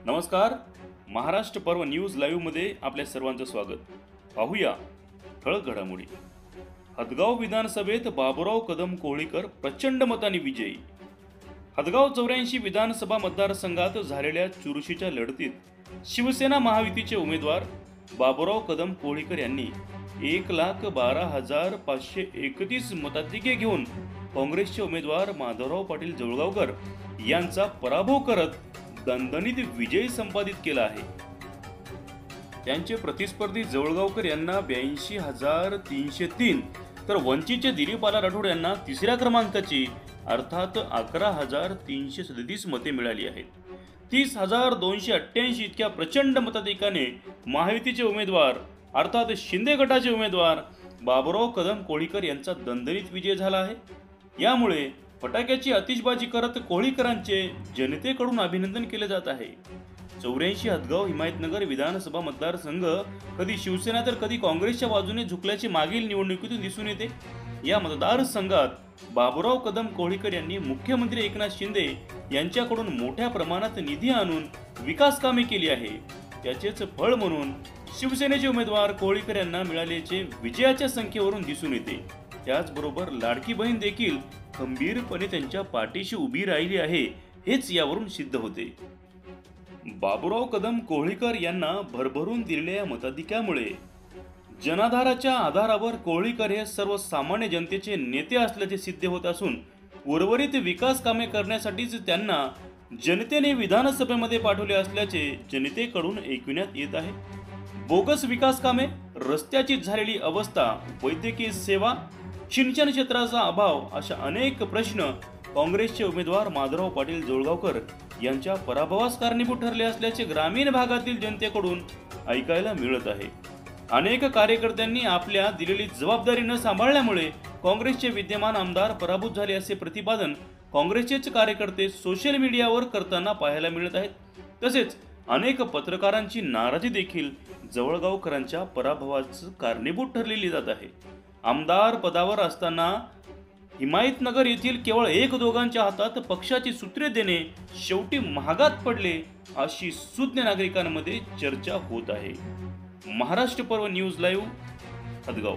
नमस्कार. महाराष्ट्र पर्व news live मध्ये आपल्या सर्वांचं स्वागत. पाहूया ठळक घडामोडी. हदगाव विधानसभेत बाबुराव कदम कोळीकर प्रचंड मतांनी विजयी. हदगाव 84 विधानसभा मतदारसंघात झालेल्या चुरशीच्या लढतीत शिवसेना महायुतीचे उमेदवार बाबुराव कदम कोळीकर यांनी 1,12,531 मताधिक्य घेऊन काँग्रेसचे उमेदवार माधवराव पाटील जवळगावकर यांचा पराभव करत दणदणीत विजय संपादित केला आहे. त्यांचे प्रतिस्पर्धी जवळगावकर यांना 82,303 तर वंचितचे दिलीपाला राठोड यांना तिसऱ्या क्रमांकाची अर्थात 11,337 मते मिळाली आहेत. 30,288 इतक्या प्रचंड मताधिक्याने महायुतीचे उमेदवार अर्थात शिंदे गटाचे उमेदवार बाबुराव कदम कोळीकर यांचा दणदणीत विजय झाला आहे. यामुळे फटाक्याची आतिषबाजी करत कोळीकरांचे जनतेकडून अभिनंदन केले जात आहे. 84 हदगाव हिमायतनगर विधानसभा मतदारसंघ कधी शिवसेना तर कधी काँग्रेसच्या बाजूने झुकल्याचे मागील निवडणुकीतून दिसून येते. या मतदारसंघात बाबुराव कदम कोळीकर यांनी मुख्यमंत्री एकनाथ शिंदे यांच्याकडून मोठ्या प्रमाणात निधी आणून विकास कामे केली आहे. त्याचेच फळ म्हणून शिवसेनेचे उमेदवार कोळीकर यांना मिळाल्याचे विजयाच्या संख्येवरून दिसून येते. त्याचबरोबर लाडकी बहीण देखील खंबीरपणे त्यांच्या पाठीशी उभी राहिली आहे हेच यावरून सिद्ध होते. बाबुराव कदम कोळीकर यांना भरभरून दिलेल्या मताधिक्यामुळे जनाधाराच्या आधारावर कोळीकर हे सर्वसामान्य जनतेचे नेते असल्याचे सिद्ध होत असून उर्वरित विकास कामे करण्यासाठीच त्यांना जनतेने विधानसभेमध्ये पाठवले असल्याचे जनतेकडून ऐकविण्यात येत आहे. बोगस विकास कामे, रस्त्याची झालेली अवस्था, वैद्यकीय सेवा, सिंचन क्षेत्राचा अभाव अशा अनेक प्रश्न काँग्रेसचे उमेदवार माधवराव पाटील जवळगावकर यांच्या पराभवास कारणीभूत ठरले असल्याचे ग्रामीण भागातील जनतेकडून ऐकायला मिळत आहे. अनेक कार्यकर्त्यांनी आपल्या दिलेली जबाबदारी न सांभाळल्यामुळे काँग्रेसचे विद्यमान आमदार पराभूत झाले असे प्रतिपादन काँग्रेसचेच कार्यकर्ते सोशल मीडियावर करताना पाहायला मिळत आहेत. तसेच अनेक पत्रकारांची नाराजी देखील जवळगावकरांच्या पराभवास कारणीभूत ठरलेली जात आहे. आमदार पदावर असताना हिमायतनगर येथील केवळ एक दोघांच्या हातात पक्षाची सूत्रे देणे शेवटी महागात पडले अशी सुज्ञ नागरिकांमध्ये चर्चा होत आहे. महाराष्ट्र पर्व न्यूज लाईव्ह हदगाव.